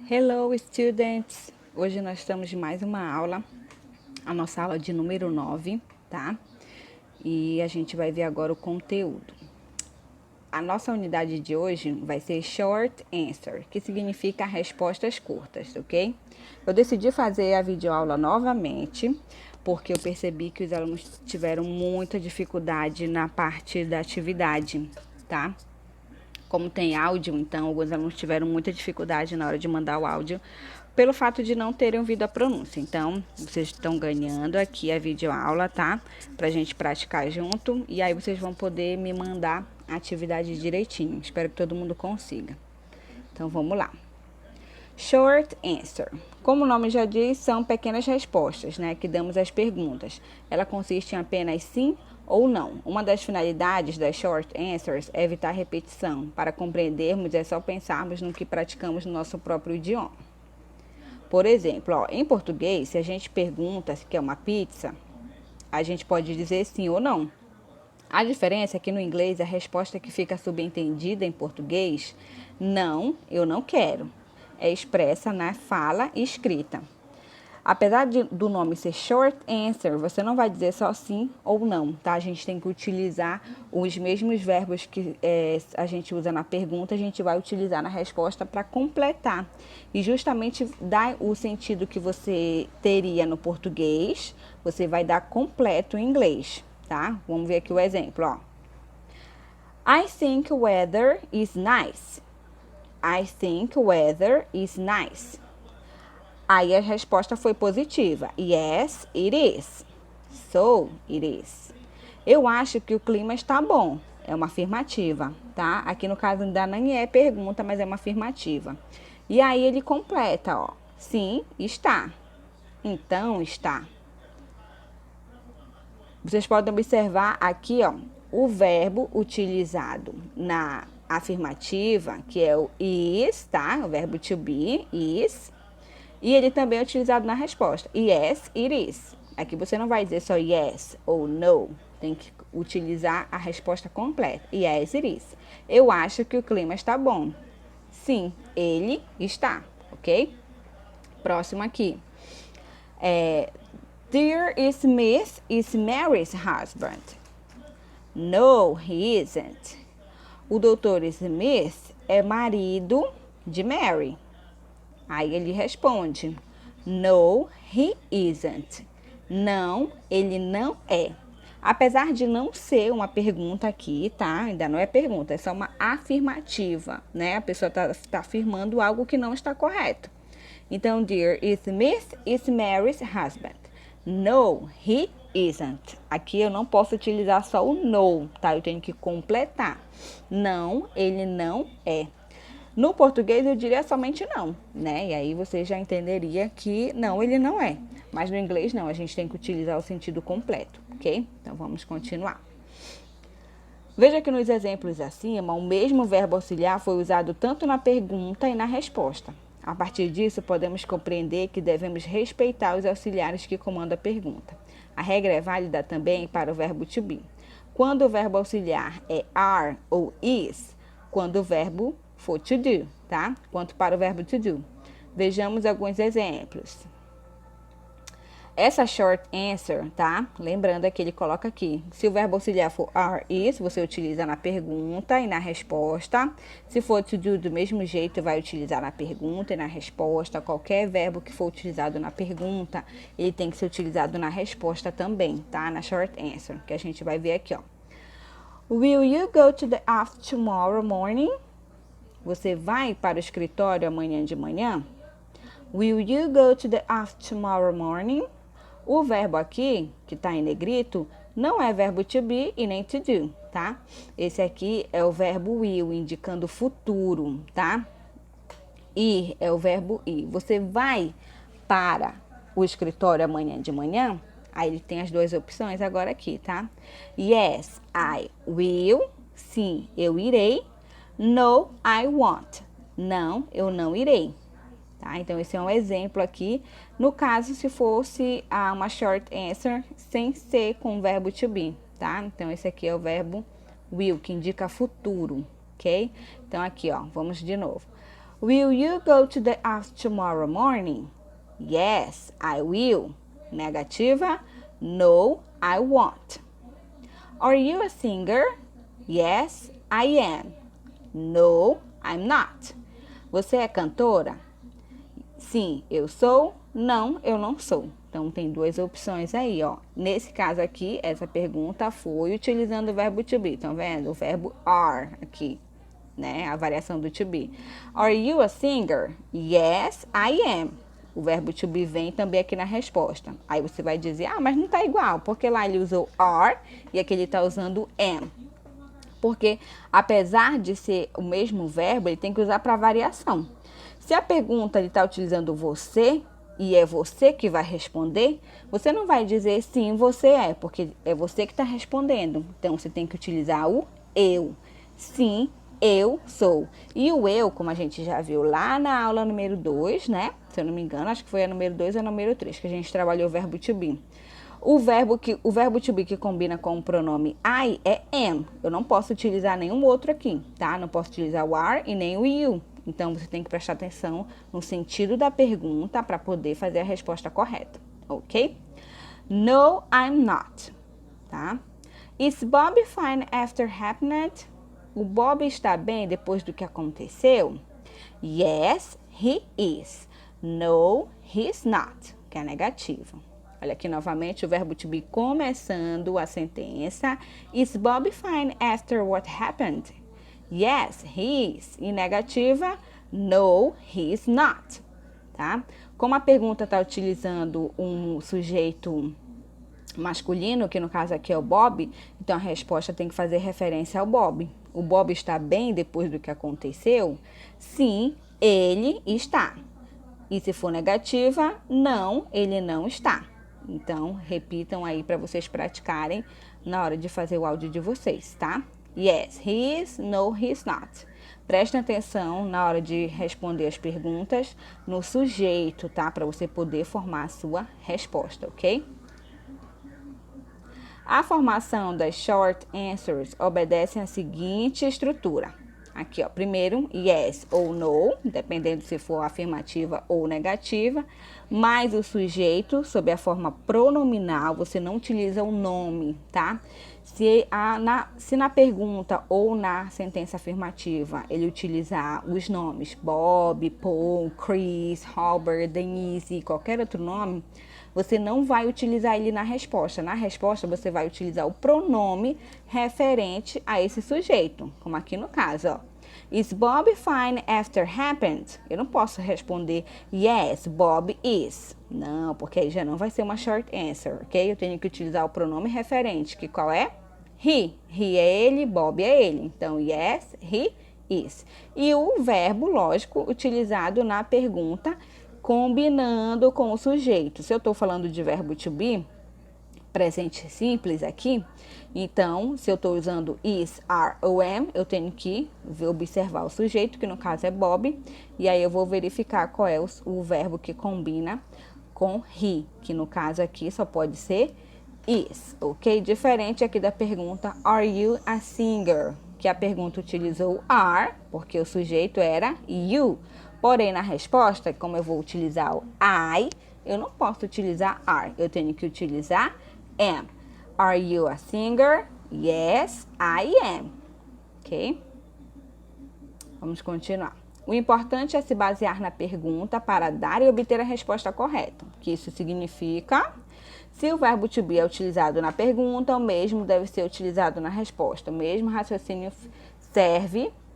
Hello, students! Hoje nós estamos em mais uma aula, a nossa aula de número 9, tá? E a gente vai ver agora o conteúdo. A nossa unidade de hoje vai ser Short Answer, que significa respostas curtas, ok? Eu decidi fazer a videoaula novamente, porque eu percebi que os alunos tiveram muita dificuldade na parte da atividade, tá? Como tem áudio, então alguns alunos tiveram muita dificuldade na hora de mandar o áudio, pelo fato de não terem ouvido a pronúncia. Então, vocês estão ganhando aqui a videoaula, tá? Pra gente praticar junto, e aí vocês vão poder me mandar a atividade direitinho. Espero que todo mundo consiga. Então, vamos lá. Short answer. Como o nome já diz, são pequenas respostas, né, que damos às perguntas. Ela consiste em apenas sim ou não. Uma das finalidades das short answers é evitar repetição. Para compreendermos, é só pensarmos no que praticamos no nosso próprio idioma. Por exemplo, em português, se a gente pergunta se quer uma pizza, a gente pode dizer sim ou não. A diferença é que no inglês a resposta que fica subentendida em português, não, eu não quero, é expressa na fala e escrita. Apesar do nome ser short answer, você não vai dizer só sim ou não, tá? A gente tem que utilizar os mesmos verbos que a gente usa na pergunta, a gente vai utilizar na resposta para completar. E justamente dar o sentido que você teria no português, você vai dar completo em inglês, tá? Vamos ver aqui o exemplo, ó. I think weather is nice. I think weather is nice. Aí a resposta foi positiva. Yes, it is. So, it is. Eu acho que o clima está bom. É uma afirmativa, tá? Aqui no caso ainda nem é pergunta, mas é uma afirmativa. E aí ele completa, ó. Sim, está. Então, está. Vocês podem observar aqui, ó, o verbo utilizado na afirmativa, que é o is, tá? O verbo to be, is. E ele também é utilizado na resposta. Yes, it is. Aqui você não vai dizer só yes ou no. Tem que utilizar a resposta completa. Yes, it is. Eu acho que o clima está bom. Sim, ele está. Ok? Próximo aqui. Dear Smith is Mary's husband. No, he isn't. O doutor Smith é marido de Mary. Aí ele responde, no, he isn't. Não, ele não é. Apesar de não ser uma pergunta aqui, tá? Ainda não é pergunta, é só uma afirmativa, né? A pessoa tá afirmando algo que não está correto. Então, dear Smith is Mary's husband. No, he isn't. Aqui eu não posso utilizar só o no, tá? Eu tenho que completar. Não, ele não é. No português eu diria somente não, né? E aí você já entenderia que não, ele não é. Mas no inglês não, a gente tem que utilizar o sentido completo, ok? Então vamos continuar. Veja que nos exemplos acima, o mesmo verbo auxiliar foi usado tanto na pergunta e na resposta. A partir disso, podemos compreender que devemos respeitar os auxiliares que comandam a pergunta. A regra é válida também para o verbo to be. Quando o verbo auxiliar é are ou is, quando o verbo for to do, tá? Quanto para o verbo to do. Vejamos alguns exemplos. Essa short answer, tá? Lembrando que ele coloca aqui. Se o verbo auxiliar for are, is, você utiliza na pergunta e na resposta. Se for to do, do mesmo jeito, vai utilizar na pergunta e na resposta. Qualquer verbo que for utilizado na pergunta, ele tem que ser utilizado na resposta também, tá? Na short answer, que a gente vai ver aqui, ó. Will you go to the office tomorrow morning? Você vai para o escritório amanhã de manhã? Will you go to the office tomorrow morning? O verbo aqui, que está em negrito, não é verbo to be e nem to do, tá? Esse aqui é o verbo will, indicando futuro, tá? Ir é o verbo ir. Você vai para o escritório amanhã de manhã? Aí ele tem as duas opções agora aqui, tá? Yes, I will. Sim, eu irei. No, I won't. Não, eu não irei. Tá? Então, esse é um exemplo aqui. No caso, se fosse uma short answer sem ser com o verbo to be, tá? Então, esse aqui é o verbo will, que indica futuro, ok? Então, aqui, ó, vamos de novo. Will you go to the office tomorrow morning? Yes, I will. Negativa. No, I won't. Are you a singer? Yes, I am. No, I'm not. Você é cantora? Sim, eu sou. Não, eu não sou. Então, tem duas opções aí, ó. Nesse caso aqui, essa pergunta foi utilizando o verbo to be. Estão vendo? O verbo are aqui, né? A variação do to be. Are you a singer? Yes, I am. O verbo to be vem também aqui na resposta. Aí você vai dizer, ah, mas não tá igual, porque lá ele usou are e aqui ele tá usando am. Porque, apesar de ser o mesmo verbo, ele tem que usar para variação. Se a pergunta ele está utilizando você e é você que vai responder, você não vai dizer sim, você é, porque é você que está respondendo. Então, você tem que utilizar o eu. Sim, eu sou. E o eu, como a gente já viu lá na aula número 2, né? Se eu não me engano, acho que foi a número 2 ou a número 3, que a gente trabalhou o verbo to be. O verbo to be que combina com o pronome I é am. Eu não posso utilizar nenhum outro aqui, tá? Não posso utilizar o are e nem o you. Então, você tem que prestar atenção no sentido da pergunta para poder fazer a resposta correta, ok? No, I'm not, tá? Is Bob fine after happened? O Bob está bem depois do que aconteceu? Yes, he is. No, he's not, que é negativo. Olha aqui novamente o verbo to be começando a sentença. Is Bob fine after what happened? Yes, he is. E negativa, no, he is not. Tá? Como a pergunta está utilizando um sujeito masculino, que no caso aqui é o Bob, então a resposta tem que fazer referência ao Bob. O Bob está bem depois do que aconteceu? Sim, ele está. E se for negativa, não, ele não está. Então, repitam aí para vocês praticarem na hora de fazer o áudio de vocês, tá? Yes, he is. No, he is not. Prestem atenção na hora de responder as perguntas no sujeito, tá? Para você poder formar a sua resposta, ok? A formação das short answers obedece à seguinte estrutura. Aqui, ó, primeiro, yes ou no, dependendo se for afirmativa ou negativa, mais o sujeito, sob a forma pronominal, você não utiliza o nome, tá? Se na pergunta ou na sentença afirmativa ele utilizar os nomes Bob, Paul, Chris, Robert, Denise, qualquer outro nome, você não vai utilizar ele na resposta. Na resposta, você vai utilizar o pronome referente a esse sujeito, como aqui no caso, ó. Is Bob fine after happened? Eu não posso responder yes, Bob is. Não, porque aí já não vai ser uma short answer, ok? Eu tenho que utilizar o pronome referente, que qual é? He. He é ele, Bob é ele. Então, yes, he is. E o verbo, lógico, utilizado na pergunta, combinando com o sujeito. Se eu estou falando de verbo to be, presente simples aqui, então, se eu estou usando is, are ou am, eu tenho que observar o sujeito, que no caso é Bob, e aí eu vou verificar qual é o verbo que combina com he, que no caso aqui só pode ser is, ok? Diferente aqui da pergunta, are you a singer? Que a pergunta utilizou are, porque o sujeito era you. Porém, na resposta, como eu vou utilizar o I, eu não posso utilizar are, eu tenho que utilizar am. Are you a singer? Yes, I am. Ok? Vamos continuar. O importante é se basear na pergunta para dar e obter a resposta correta. O que isso significa? Se o verbo to be é utilizado na pergunta, o mesmo deve ser utilizado na resposta. O mesmo raciocínio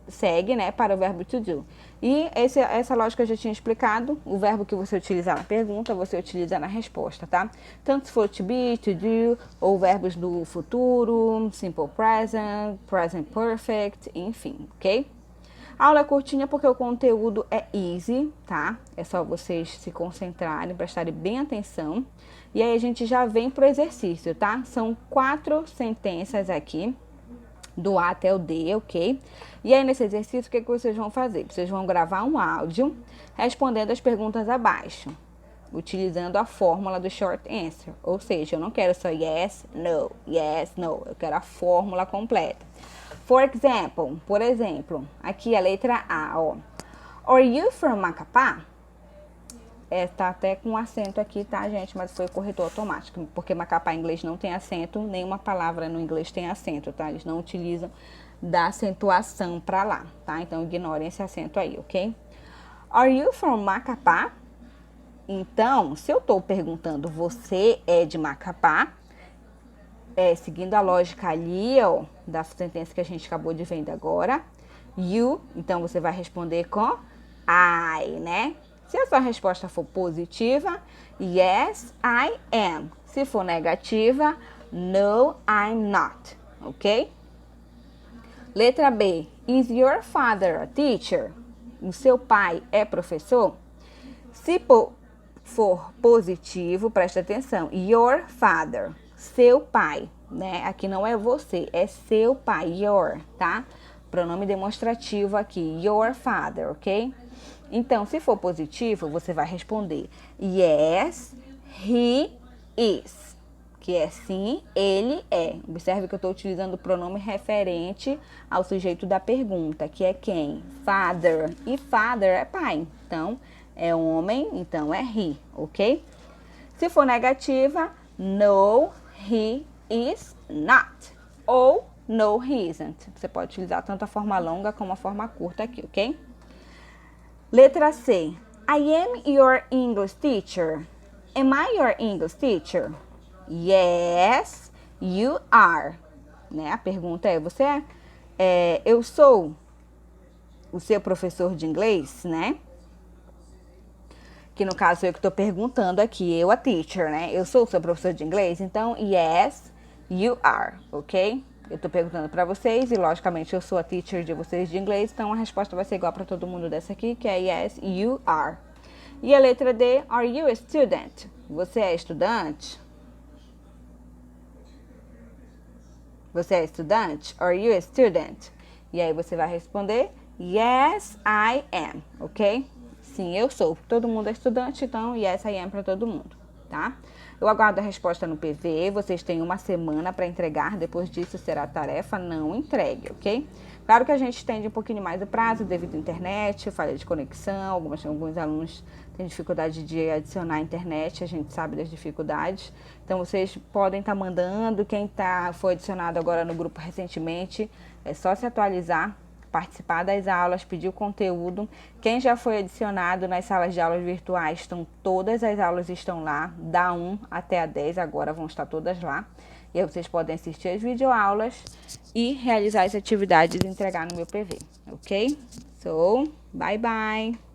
segue, né, para o verbo to do. E essa lógica eu já tinha explicado. O verbo que você utilizar na pergunta, você utiliza na resposta, tá? Tanto se for to be, to do, ou verbos do futuro, simple present, present perfect, enfim, ok? A aula é curtinha porque o conteúdo é easy, tá? É só vocês se concentrarem, prestarem bem atenção. E aí a gente já vem pro exercício, tá? São 4 sentenças aqui, do A até o D, ok? E aí nesse exercício, o que vocês vão fazer? Vocês vão gravar um áudio respondendo as perguntas abaixo, utilizando a fórmula do short answer. Ou seja, eu não quero só yes, no. Eu quero a fórmula completa. For example, por exemplo, aqui a letra A, ó. Are you from Macapá? Tá até com acento aqui, tá, gente? Mas foi o corretor automático, porque Macapá em inglês não tem acento, nenhuma palavra no inglês tem acento, tá? Eles não utilizam da acentuação pra lá, tá? Então, ignorem esse acento aí, ok? Are you from Macapá? Então, se eu tô perguntando, você é de Macapá, seguindo a lógica ali, ó, da sentença que a gente acabou de ver agora, you, então você vai responder com I, né? Se a sua resposta for positiva, yes, I am. Se for negativa, no, I'm not, ok? Letra B. Is your father a teacher? O seu pai é professor? Se for positivo, presta atenção. Your father, seu pai, né? Aqui não é você, é seu pai, your, tá? Pronome demonstrativo aqui, your father, ok? Então, se for positivo, você vai responder yes, he is, que é sim, ele é. Observe que eu estou utilizando o pronome referente ao sujeito da pergunta, que é quem? Father. E father é pai. Então, é homem, então é he, ok? Se for negativa, no, he is not. Ou no, he isn't. Você pode utilizar tanto a forma longa como a forma curta aqui, ok? Letra C. I am your English teacher. Am I your English teacher? Yes, you are. Né? A pergunta é, eu sou o seu professor de inglês, né? Que no caso eu que estou perguntando aqui, eu a teacher, né? Eu sou o seu professor de inglês, então yes, you are, ok? Eu estou perguntando para vocês e logicamente eu sou a teacher de vocês de inglês, então a resposta vai ser igual para todo mundo dessa aqui, que é yes, you are. E a letra D, are you a student? Você é estudante? Você é estudante? Are you a student? E aí você vai responder yes, I am, ok? Sim, eu sou. Todo mundo é estudante, então yes, I am para todo mundo, tá? Eu aguardo a resposta no PV, vocês têm uma semana para entregar, depois disso será tarefa não entregue, ok? Claro que a gente estende um pouquinho mais o prazo devido à internet, falha de conexão, alguns alunos têm dificuldade de adicionar a internet, a gente sabe das dificuldades. Então vocês podem estar mandando, quem foi adicionado agora no grupo recentemente, é só se atualizar, participar das aulas, pedir o conteúdo. Quem já foi adicionado nas salas de aulas virtuais, todas as aulas estão lá, da 1 até a 10 agora vão estar todas lá. E aí vocês podem assistir as videoaulas e realizar as atividades e entregar no meu PV, ok? So, bye bye!